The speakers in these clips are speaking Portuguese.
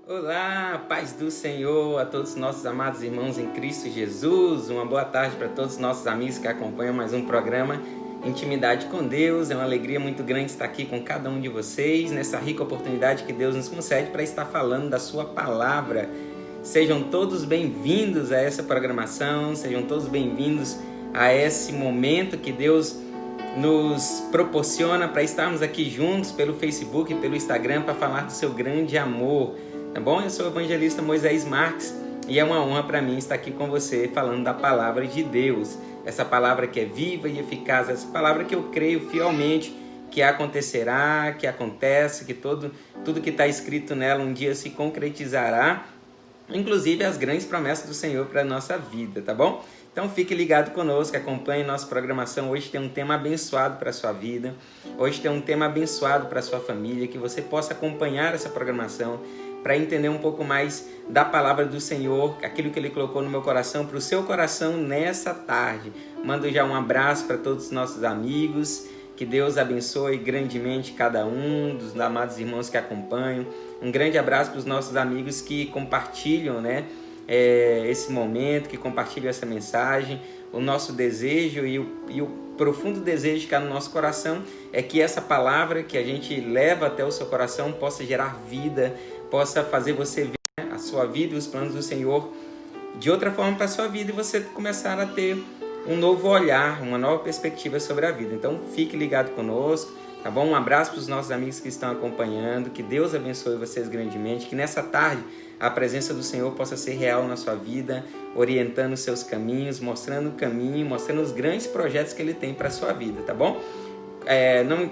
Olá, paz do Senhor a todos os nossos amados irmãos em Cristo Jesus. Uma boa tarde para todos os nossos amigos que acompanham mais um programa Intimidade com Deus. É uma alegria muito grande estar aqui com cada um de vocês nessa rica oportunidade que Deus nos concede para estar falando da sua palavra. Sejam todos bem-vindos a essa programação, sejam todos bem-vindos a esse momento que Deus nos proporciona para estarmos aqui juntos pelo Facebook e pelo Instagram para falar do seu grande amor. Tá bom? Eu sou o evangelista Moisés Marques e é uma honra para mim estar aqui com você falando da palavra de Deus. Essa palavra que é viva e eficaz, essa palavra que eu creio fielmente que acontecerá, que acontece, que tudo que está escrito nela um dia se concretizará, inclusive as grandes promessas do Senhor para a nossa vida, tá bom? Então fique ligado conosco, acompanhe nossa programação. Hoje tem um tema abençoado para a sua vida, hoje tem um tema abençoado para a sua família, que você possa acompanhar essa programação para entender um pouco mais da palavra do Senhor, aquilo que Ele colocou no meu coração, para o seu coração nessa tarde. Mando já um abraço para todos os nossos amigos, que Deus abençoe grandemente cada um dos amados irmãos que acompanham. Um grande abraço para os nossos amigos que compartilham, esse momento, que compartilham essa mensagem. O nosso desejo e o profundo desejo que há no nosso coração é que essa palavra que a gente leva até o seu coração possa gerar vida, possa fazer você ver a sua vida e os planos do Senhor de outra forma para a sua vida e você começar a ter um novo olhar, uma nova perspectiva sobre a vida. Então fique ligado conosco, tá bom? Um abraço para os nossos amigos que estão acompanhando, que Deus abençoe vocês grandemente, que nessa tarde a presença do Senhor possa ser real na sua vida, orientando os seus caminhos, mostrando o caminho, mostrando os grandes projetos que Ele tem para a sua vida, tá bom?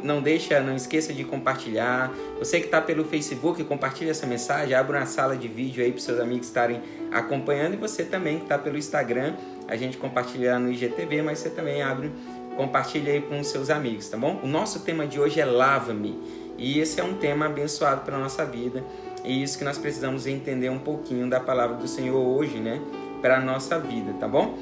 Não esqueça de compartilhar. Você que está pelo Facebook, compartilha essa mensagem, abre uma sala de vídeo aí para os seus amigos estarem acompanhando. E você também que está pelo Instagram, a gente compartilha no IGTV, mas você também compartilha aí com os seus amigos, tá bom? O nosso tema de hoje é Lava-me, e esse é um tema abençoado para a nossa vida, e isso que nós precisamos entender um pouquinho da palavra do Senhor hoje, para a nossa vida, tá bom?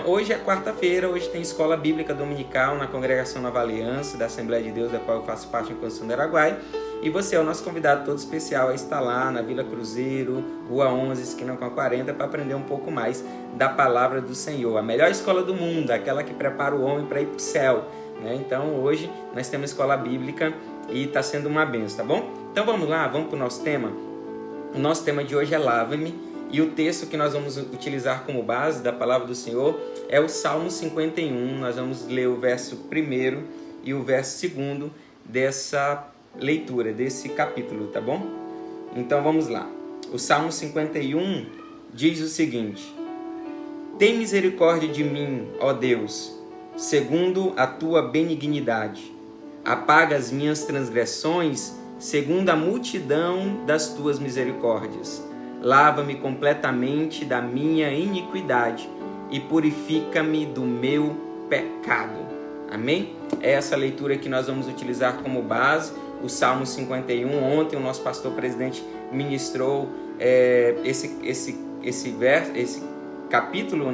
Hoje é quarta-feira, hoje tem Escola Bíblica Dominical na Congregação Nova Aliança da Assembleia de Deus, da qual eu faço parte em Constituição do Araguaia. E você é o nosso convidado todo especial a estar lá na Vila Cruzeiro, Rua 11, esquina com a 40, para aprender um pouco mais da palavra do Senhor. A melhor escola do mundo, aquela que prepara o homem para ir para o céu. Então hoje nós temos Escola Bíblica e está sendo uma bênção, tá bom? Então vamos lá, vamos para o nosso tema. O nosso tema de hoje é Lava-me. E o texto que nós vamos utilizar como base da palavra do Senhor é o Salmo 51. Nós vamos ler o verso 1 e o verso 2 dessa leitura, desse capítulo, tá bom? Então vamos lá. O Salmo 51 diz o seguinte: Tem misericórdia de mim, ó Deus, segundo a tua benignidade. Apaga as minhas transgressões, segundo a multidão das tuas misericórdias. Lava-me completamente da minha iniquidade e purifica-me do meu pecado. Amém? É essa leitura que nós vamos utilizar como base, o Salmo 51. Ontem o nosso pastor presidente ministrou esse capítulo,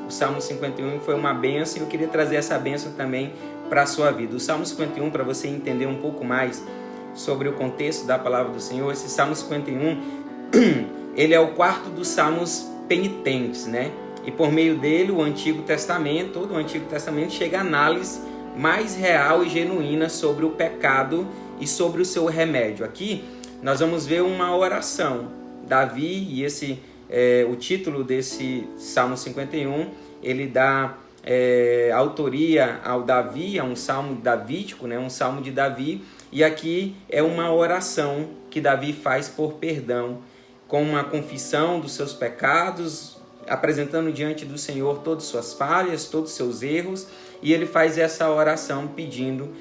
O Salmo 51 foi uma bênção e eu queria trazer essa bênção também para a sua vida. O Salmo 51, para você entender um pouco mais sobre o contexto da palavra do Senhor, esse Salmo 51... ele é o quarto dos salmos penitentes, E por meio dele, todo o Antigo Testamento chega à análise mais real e genuína sobre o pecado e sobre o seu remédio. Aqui nós vamos ver uma oração. Davi, e o título desse Salmo 51, ele dá autoria ao Davi, é um salmo davídico, um salmo de Davi, e aqui é uma oração que Davi faz por perdão, com uma confissão dos seus pecados, apresentando diante do Senhor todas as suas falhas, todos os seus erros, e ele faz essa oração pedindo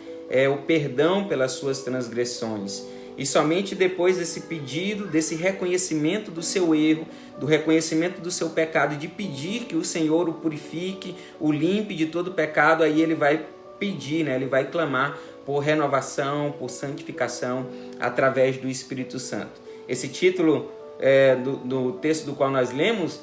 o perdão pelas suas transgressões. E somente depois desse pedido, desse reconhecimento do seu erro, do reconhecimento do seu pecado, de pedir que o Senhor o purifique, o limpe de todo pecado, aí ele vai pedir, ele vai clamar por renovação, por santificação através do Espírito Santo. Esse título do texto do qual nós lemos,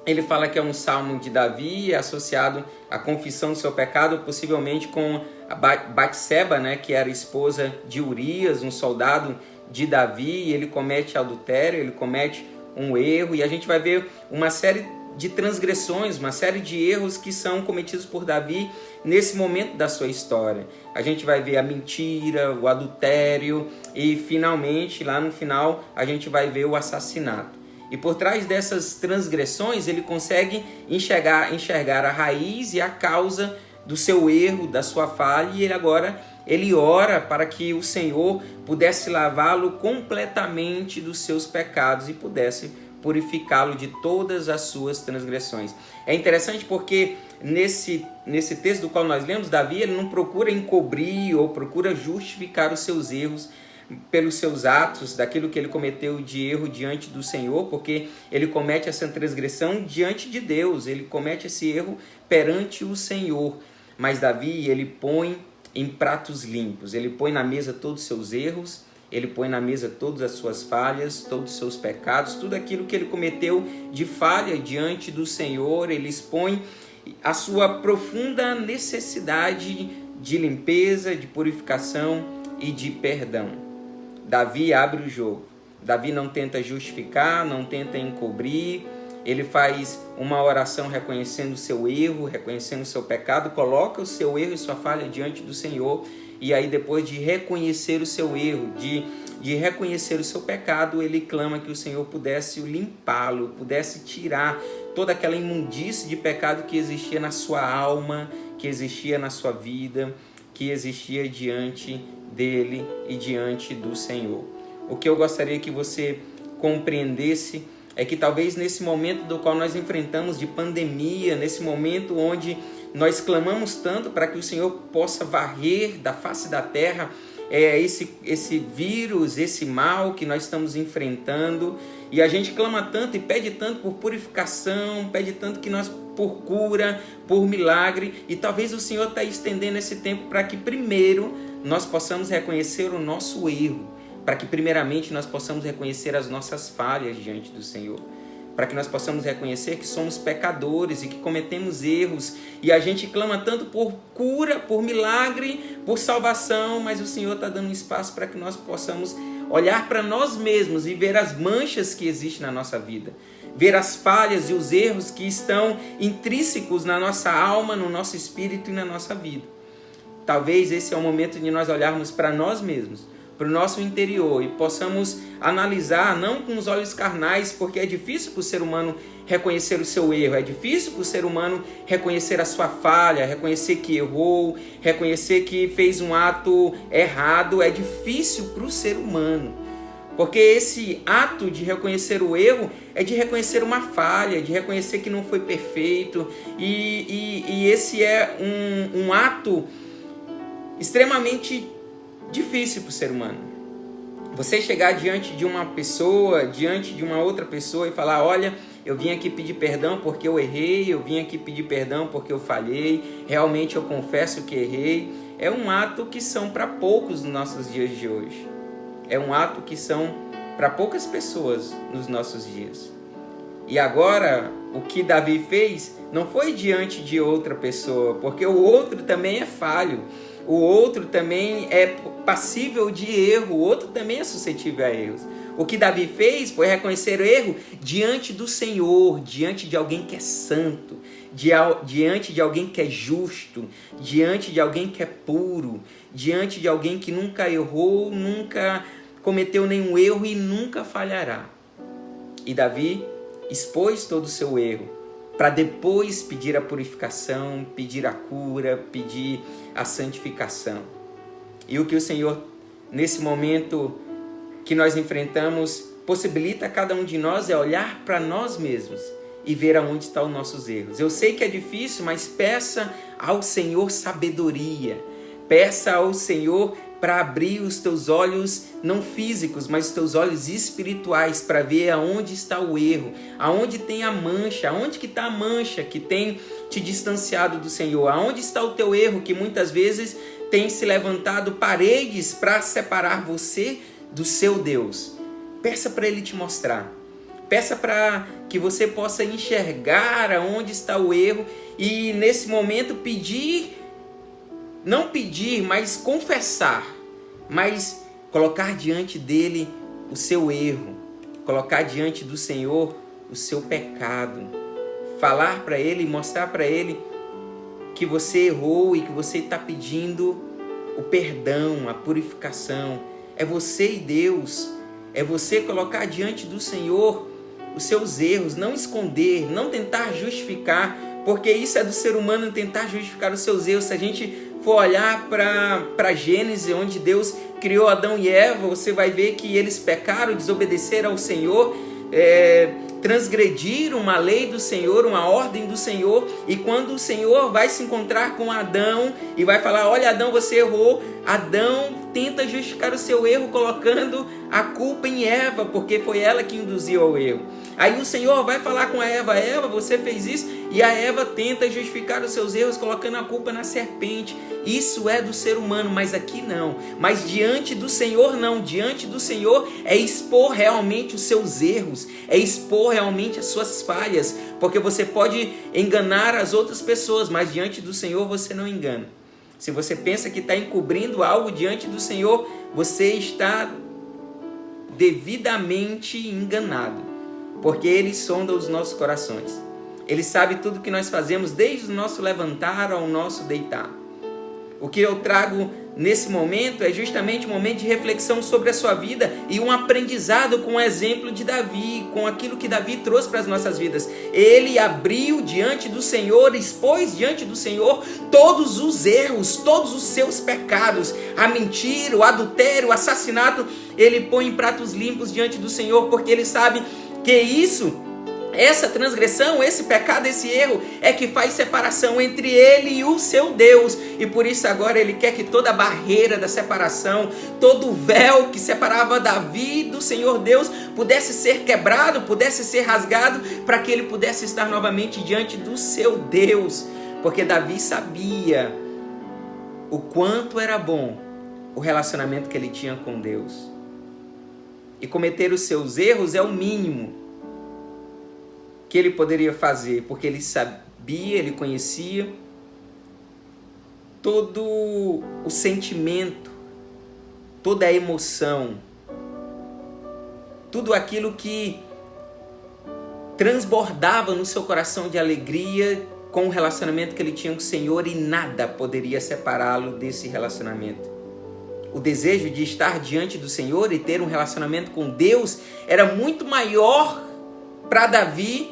ele fala que é um salmo de Davi associado à confissão do seu pecado, possivelmente com a Batseba, que era esposa de Urias, um soldado de Davi, ele comete adultério, ele comete um erro, e a gente vai ver uma série de transgressões, uma série de erros que são cometidos por Davi nesse momento da sua história. A gente vai ver a mentira, o adultério e finalmente, lá no final, a gente vai ver o assassinato. E por trás dessas transgressões, ele consegue enxergar a raiz e a causa do seu erro, da sua falha, e ele ora para que o Senhor pudesse lavá-lo completamente dos seus pecados e pudesse purificá-lo de todas as suas transgressões. É interessante porque nesse texto do qual nós lemos, Davi ele não procura encobrir ou procura justificar os seus erros pelos seus atos, daquilo que ele cometeu de erro diante do Senhor, porque ele comete essa transgressão diante de Deus, ele comete esse erro perante o Senhor. Mas Davi, ele põe em pratos limpos, ele põe na mesa todos os seus erros, ele põe na mesa todas as suas falhas, todos os seus pecados, tudo aquilo que ele cometeu de falha diante do Senhor, ele expõe a sua profunda necessidade de limpeza, de purificação e de perdão. Davi abre o jogo. Davi não tenta justificar, não tenta encobrir. Ele faz uma oração reconhecendo o seu erro, reconhecendo o seu pecado, coloca o seu erro e sua falha diante do Senhor. E aí, depois de reconhecer o seu erro, de reconhecer o seu pecado, ele clama que o Senhor pudesse limpá-lo, pudesse tirar toda aquela imundície de pecado que existia na sua alma, que existia na sua vida, que existia diante dele e diante do Senhor. O que eu gostaria que você compreendesse é que talvez nesse momento do qual nós enfrentamos de pandemia, nesse momento onde nós clamamos tanto para que o Senhor possa varrer da face da terra esse vírus, esse mal que nós estamos enfrentando, e a gente clama tanto e pede tanto por purificação, pede tanto que nós por cura, por milagre, e talvez o Senhor está estendendo esse tempo para que primeiro nós possamos reconhecer o nosso erro, para que primeiramente nós possamos reconhecer as nossas falhas diante do Senhor, para que nós possamos reconhecer que somos pecadores e que cometemos erros, e a gente clama tanto por cura, por milagre, por salvação, mas o Senhor está dando espaço para que nós possamos olhar para nós mesmos e ver as manchas que existem na nossa vida, ver as falhas e os erros que estão intrínsecos na nossa alma, no nosso espírito e na nossa vida. Talvez esse é o momento de nós olharmos para nós mesmos, para o nosso interior, e possamos analisar, não com os olhos carnais, porque é difícil para o ser humano reconhecer o seu erro, é difícil para o ser humano reconhecer a sua falha, reconhecer que errou, reconhecer que fez um ato errado, é difícil para o ser humano, porque esse ato de reconhecer o erro é de reconhecer uma falha, de reconhecer que não foi perfeito, e esse é um ato extremamente difícil para o ser humano. Você chegar diante de uma pessoa, diante de uma outra pessoa e falar: olha, eu vim aqui pedir perdão porque eu errei, eu vim aqui pedir perdão porque eu falhei, realmente eu confesso que errei. É um ato que são para poucos nos nossos dias de hoje. É um ato que são para poucas pessoas nos nossos dias. E agora, o que Davi fez não foi diante de outra pessoa, porque o outro também é falho. O outro também é passível de erro, o outro também é suscetível a erros. O que Davi fez foi reconhecer o erro diante do Senhor, diante de alguém que é santo, diante de alguém que é justo, diante de alguém que é puro, diante de alguém que nunca errou, nunca cometeu nenhum erro e nunca falhará. E Davi expôs todo o seu erro, para depois pedir a purificação, pedir a cura, pedir a santificação. E o que o Senhor, nesse momento que nós enfrentamos, possibilita a cada um de nós é olhar para nós mesmos e ver aonde estão os nossos erros. Eu sei que é difícil, mas peça ao Senhor sabedoria. Peça ao Senhor para abrir os teus olhos, não físicos, mas os teus olhos espirituais, para ver aonde está o erro, aonde tem a mancha, aonde que está a mancha que tem te distanciado do Senhor, aonde está o teu erro que muitas vezes tem se levantado paredes para separar você do seu Deus. Peça para Ele te mostrar, peça para que você possa enxergar aonde está o erro e nesse momento pedir, não pedir, mas confessar, mas colocar diante dele o seu erro, colocar diante do Senhor o seu pecado, falar para ele, mostrar para ele que você errou e que você está pedindo o perdão, a purificação. É você e Deus, é você colocar diante do Senhor os seus erros, não esconder, não tentar justificar, porque isso é do ser humano, tentar justificar os seus erros. Se a gente for olhar para Gênesis, onde Deus criou Adão e Eva, você vai ver que eles pecaram, desobedeceram ao Senhor, transgrediram uma lei do Senhor, uma ordem do Senhor, e quando o Senhor vai se encontrar com Adão e vai falar: olha, Adão, você errou, Adão tenta justificar o seu erro colocando a culpa em Eva, porque foi ela que induziu ao erro. Aí o Senhor vai falar com a Eva: Eva, você fez isso, e a Eva tenta justificar os seus erros colocando a culpa na serpente. Isso é do ser humano, mas aqui não. Mas diante do Senhor não. Diante do Senhor é expor realmente os seus erros, é expor realmente as suas falhas, porque você pode enganar as outras pessoas, mas diante do Senhor você não engana. Se você pensa que está encobrindo algo diante do Senhor, você está devidamente enganado, porque Ele sonda os nossos corações. Ele sabe tudo que nós fazemos, desde o nosso levantar ao nosso deitar. O que eu trago nesse momento é justamente um momento de reflexão sobre a sua vida e um aprendizado com o exemplo de Davi, com aquilo que Davi trouxe para as nossas vidas. Ele abriu diante do Senhor, expôs diante do Senhor todos os erros, todos os seus pecados, a mentira, o adultério, o assassinato. Ele põe em pratos limpos diante do Senhor, porque ele sabe que essa transgressão, esse pecado, esse erro é que faz separação entre ele e o seu Deus. E por isso agora ele quer que toda a barreira da separação, todo o véu que separava Davi do Senhor Deus pudesse ser quebrado, pudesse ser rasgado, para que ele pudesse estar novamente diante do seu Deus. Porque Davi sabia o quanto era bom o relacionamento que ele tinha com Deus. E cometer os seus erros é o mínimo que ele poderia fazer, porque ele sabia, ele conhecia todo o sentimento, toda a emoção, tudo aquilo que transbordava no seu coração de alegria com o relacionamento que ele tinha com o Senhor, e nada poderia separá-lo desse relacionamento. O desejo de estar diante do Senhor e ter um relacionamento com Deus era muito maior para Davi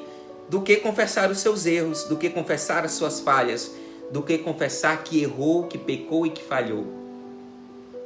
do que confessar os seus erros, do que confessar as suas falhas, do que confessar que errou, que pecou e que falhou.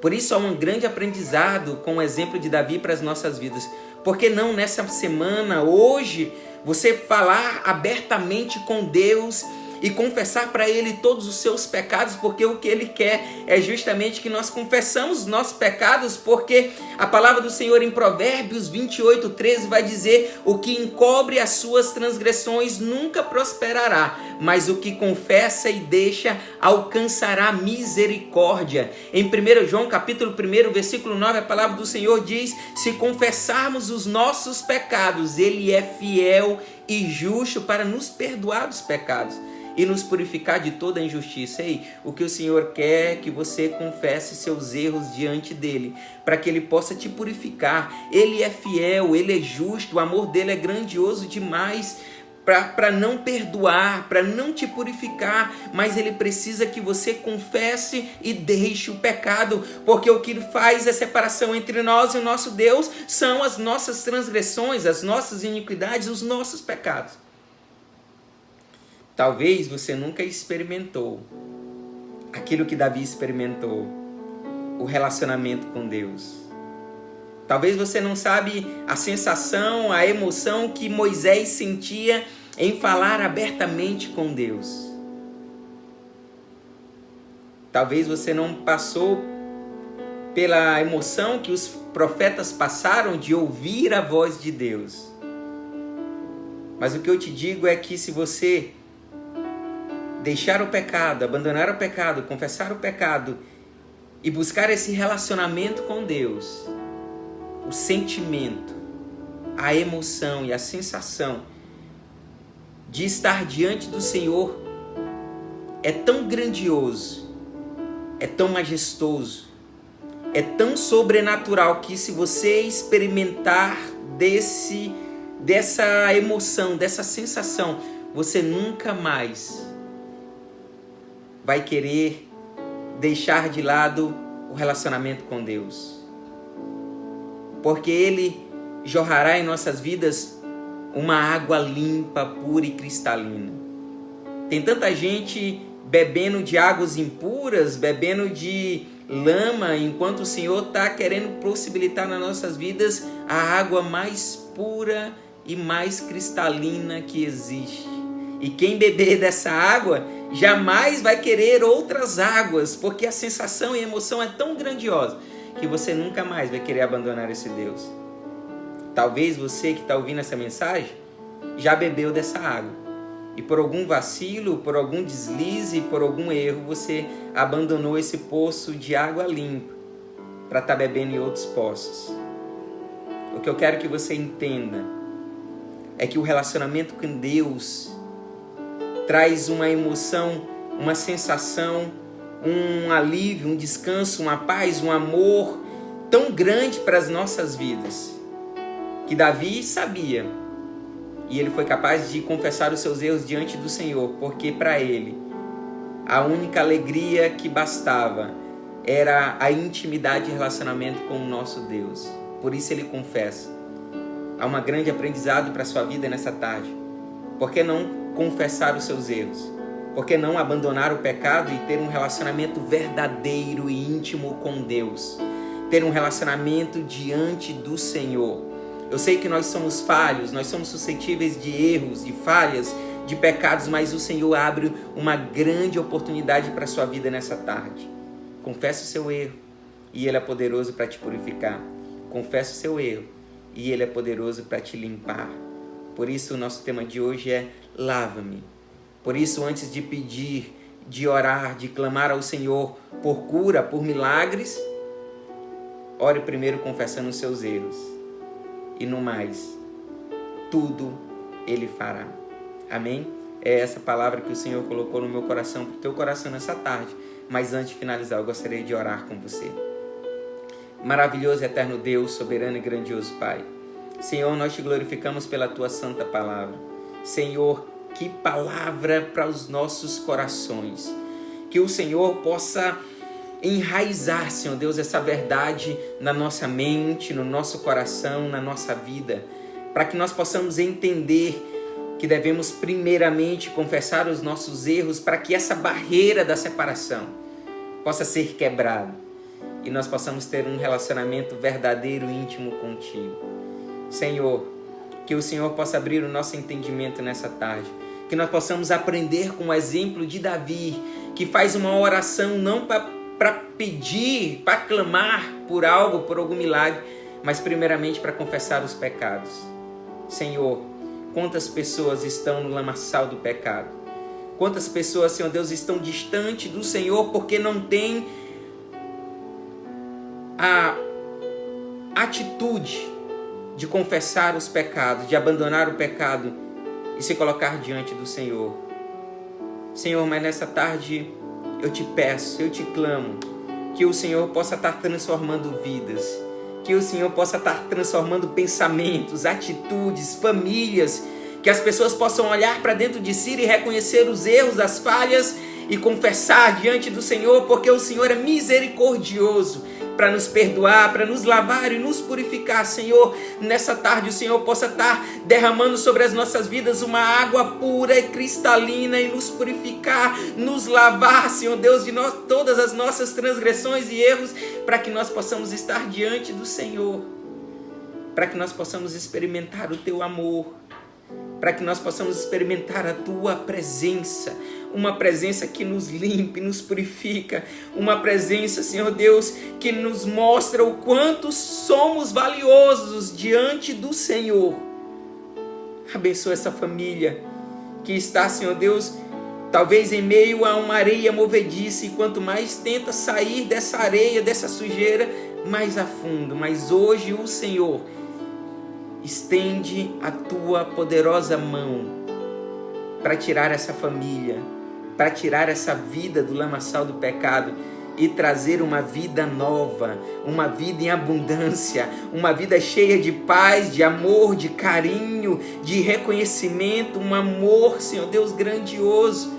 Por isso há um grande aprendizado com o exemplo de Davi para as nossas vidas. Por que não nessa semana, hoje, você falar abertamente com Deus e confessar para Ele todos os seus pecados, porque o que Ele quer é justamente que nós confessamos os nossos pecados, porque a palavra do Senhor em Provérbios 28:13 vai dizer: o que encobre as suas transgressões nunca prosperará, mas o que confessa e deixa alcançará misericórdia. Em 1 João capítulo 1, versículo 9, a palavra do Senhor diz: se confessarmos os nossos pecados, Ele é fiel e justo para nos perdoar dos pecados e nos purificar de toda a injustiça. Ei, o que o Senhor quer é que você confesse seus erros diante dEle, para que Ele possa te purificar. Ele é fiel, Ele é justo, o amor dEle é grandioso demais para não perdoar, para não te purificar, mas Ele precisa que você confesse e deixe o pecado, porque o que faz a separação entre nós e o nosso Deus são as nossas transgressões, as nossas iniquidades, os nossos pecados. Talvez você nunca experimentou aquilo que Davi experimentou, o relacionamento com Deus. Talvez você não sabe a sensação, a emoção que Moisés sentia em falar abertamente com Deus. Talvez você não passou pela emoção que os profetas passaram de ouvir a voz de Deus. Mas o que eu te digo é que se você deixar o pecado, abandonar o pecado, confessar o pecado e buscar esse relacionamento com Deus, o sentimento, a emoção e a sensação de estar diante do Senhor é tão grandioso, é tão majestoso, é tão sobrenatural que se você experimentar dessa emoção, dessa sensação, você nunca mais vai querer deixar de lado o relacionamento com Deus. Porque Ele jorrará em nossas vidas uma água limpa, pura e cristalina. Tem tanta gente bebendo de águas impuras, bebendo de lama, enquanto o Senhor está querendo possibilitar nas nossas vidas a água mais pura e mais cristalina que existe. E quem beber dessa água jamais vai querer outras águas, porque a sensação e a emoção é tão grandiosa que você nunca mais vai querer abandonar esse Deus. Talvez você que está ouvindo essa mensagem já bebeu dessa água. E por algum vacilo, por algum deslize, por algum erro, você abandonou esse poço de água limpa para estar bebendo em outros poços. O que eu quero que você entenda é que o relacionamento com Deus traz uma emoção, uma sensação, um alívio, um descanso, uma paz, um amor tão grande para as nossas vidas, que Davi sabia. E ele foi capaz de confessar os seus erros diante do Senhor, porque para ele a única alegria que bastava era a intimidade e relacionamento com o nosso Deus. Por isso ele confessa. Há um grande aprendizado para a sua vida nessa tarde. Por que não confessar os seus erros? Por que não abandonar o pecado e ter um relacionamento verdadeiro e íntimo com Deus? Ter um relacionamento diante do Senhor. Eu sei que nós somos falhos, nós somos suscetíveis de erros, de falhas, de pecados, mas o Senhor abre uma grande oportunidade para a sua vida nessa tarde. Confesse o seu erro e Ele é poderoso para te purificar. Confesse o seu erro e Ele é poderoso para te limpar. Por isso o nosso tema de hoje é lava-me. Por isso, antes de pedir, de orar, de clamar ao Senhor por cura, por milagres, ore primeiro confessando os seus erros. E no mais, tudo Ele fará. Amém? É essa palavra que o Senhor colocou no meu coração, para o teu coração nessa tarde. Mas antes de finalizar, eu gostaria de orar com você. Maravilhoso e eterno Deus, soberano e grandioso Pai. Senhor, nós te glorificamos pela tua santa palavra. Senhor, que palavra para os nossos corações. Que o Senhor possa enraizar, Senhor Deus, essa verdade na nossa mente, no nosso coração, na nossa vida, para que nós possamos entender que devemos primeiramente confessar os nossos erros, para que essa barreira da separação possa ser quebrada e nós possamos ter um relacionamento verdadeiro e íntimo contigo. Senhor, que o Senhor possa abrir o nosso entendimento nessa tarde, que nós possamos aprender com o exemplo de Davi, que faz uma oração não para pedir, para clamar por algo, por algum milagre, mas primeiramente para confessar os pecados. Senhor, quantas pessoas estão no lamaçal do pecado? Quantas pessoas, Senhor Deus, estão distante do Senhor porque não têm a atitude de confessar os pecados, de abandonar o pecado e se colocar diante do Senhor. Senhor, mas nessa tarde eu te peço, eu te clamo, que o Senhor possa estar transformando vidas, que o Senhor possa estar transformando pensamentos, atitudes, famílias, que as pessoas possam olhar para dentro de si e reconhecer os erros, as falhas e confessar diante do Senhor, porque o Senhor é misericordioso para nos perdoar, para nos lavar e nos purificar. Senhor, nessa tarde o Senhor possa estar derramando sobre as nossas vidas uma água pura e cristalina e nos purificar, nos lavar, Senhor Deus, de todas as nossas transgressões e erros, para que nós possamos estar diante do Senhor, para que nós possamos experimentar o Teu amor, para que nós possamos experimentar a Tua presença, uma presença que nos limpe, nos purifica, uma presença, Senhor Deus, que nos mostra o quanto somos valiosos diante do Senhor. Abençoa essa família que está, Senhor Deus, talvez em meio a uma areia movediça, e quanto mais tenta sair dessa areia, dessa sujeira, mais a fundo. Mas hoje o Senhor estende a Tua poderosa mão para tirar essa família, para tirar essa vida do lamaçal do pecado e trazer uma vida nova, uma vida em abundância, uma vida cheia de paz, de amor, de carinho, de reconhecimento, um amor, Senhor Deus, grandioso.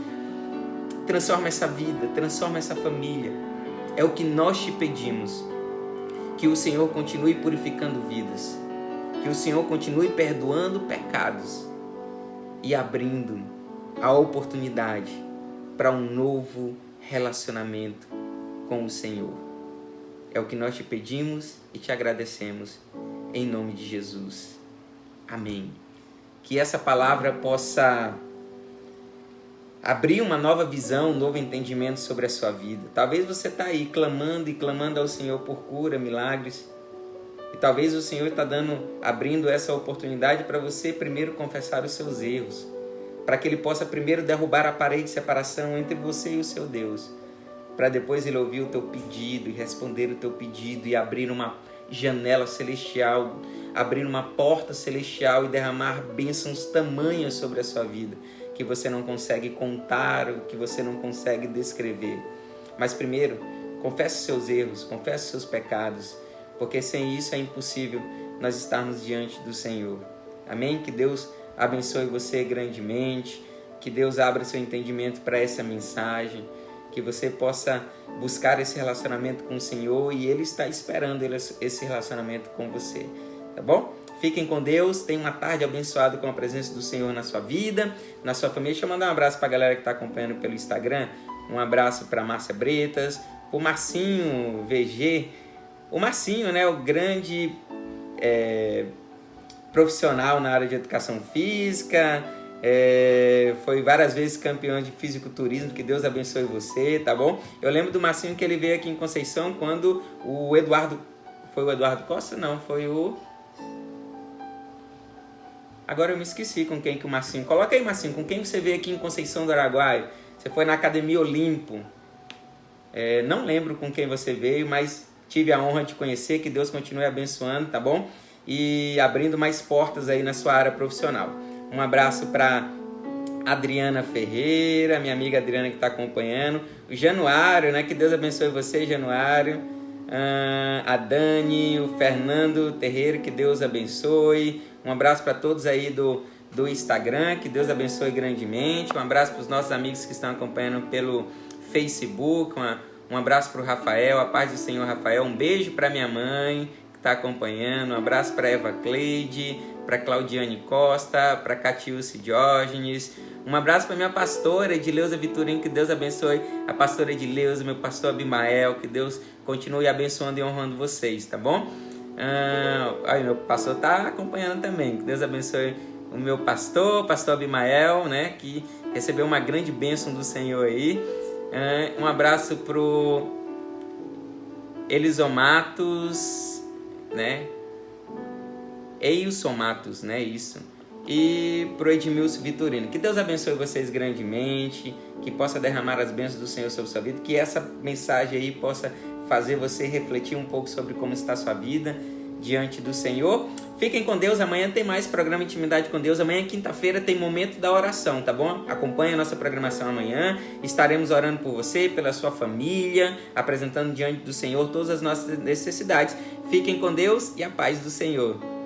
Transforma essa vida, transforma essa família. É o que nós te pedimos. Que o Senhor continue purificando vidas, que o Senhor continue perdoando pecados e abrindo a oportunidade para um novo relacionamento com o Senhor. É o que nós te pedimos e te agradecemos, em nome de Jesus. Amém. Que essa palavra possa abrir uma nova visão, um novo entendimento sobre a sua vida. Talvez você está aí clamando e clamando ao Senhor por cura, milagres. E talvez o Senhor está abrindo essa oportunidade para você primeiro confessar os seus erros, para que Ele possa primeiro derrubar a parede de separação entre você e o seu Deus, para depois Ele ouvir o teu pedido e responder o teu pedido e abrir uma janela celestial, abrir uma porta celestial e derramar bênçãos tamanhas sobre a sua vida, que você não consegue contar, que você não consegue descrever. Mas primeiro, confesse os seus erros, confesse os seus pecados, porque sem isso é impossível nós estarmos diante do Senhor. Amém? Que Deus abençoe você grandemente, que Deus abra seu entendimento para essa mensagem, que você possa buscar esse relacionamento com o Senhor e Ele está esperando esse relacionamento com você, tá bom? Fiquem com Deus, tenham uma tarde abençoada com a presença do Senhor na sua vida, na sua família. Deixa eu mandar um abraço para a galera que está acompanhando pelo Instagram, um abraço para Márcia Bretas, para o Marcinho VG, o Marcinho, né, o grande profissional na área de educação física, foi várias vezes campeão de fisiculturismo, que Deus abençoe você, tá bom? Eu lembro do Marcinho que ele veio aqui em Conceição quando o Eduardo, foi o Eduardo Costa? Não, foi o... Agora eu me esqueci com quem que o Marcinho... Coloca aí, Marcinho, com quem você veio aqui em Conceição do Araguaia? Você foi na Academia Olimpo. Não lembro com quem você veio, mas tive a honra de conhecer, que Deus continue abençoando, tá bom? E abrindo mais portas aí na sua área profissional. Um abraço para Adriana Ferreira, minha amiga Adriana que está acompanhando. O Januário, né? Que Deus abençoe você, Januário. A Dani, o Fernando Terreiro, que Deus abençoe. Um abraço para todos aí do Instagram, que Deus abençoe grandemente. Um abraço para os nossos amigos que estão acompanhando pelo Facebook. Um abraço para o Rafael, a paz do Senhor, Rafael. Um beijo para minha mãe que está acompanhando. Um abraço para Eva Cleide, para Claudiane Costa, para Catiúce Diógenes. Um abraço para minha pastora Edileuza Vitorino, que Deus abençoe a pastora Edileuza, meu pastor Abimael, que Deus continue abençoando e honrando vocês, tá bom? Aí meu pastor está acompanhando também, que Deus abençoe o meu pastor Abimael, né, que recebeu uma grande bênção do Senhor aí. Um abraço pro Elisomatos, né, Eilson Matos, né, isso. E pro Edmilson Vitorino. Que Deus abençoe vocês grandemente, que possa derramar as bênçãos do Senhor sobre a sua vida, que essa mensagem aí possa fazer você refletir um pouco sobre como está a sua vida diante do Senhor. Fiquem com Deus, amanhã tem mais programa Intimidade com Deus. Amanhã, quinta-feira, tem Momento da Oração, tá bom? Acompanhe a nossa programação amanhã. Estaremos orando por você, pela sua família, apresentando diante do Senhor todas as nossas necessidades. Fiquem com Deus e a paz do Senhor.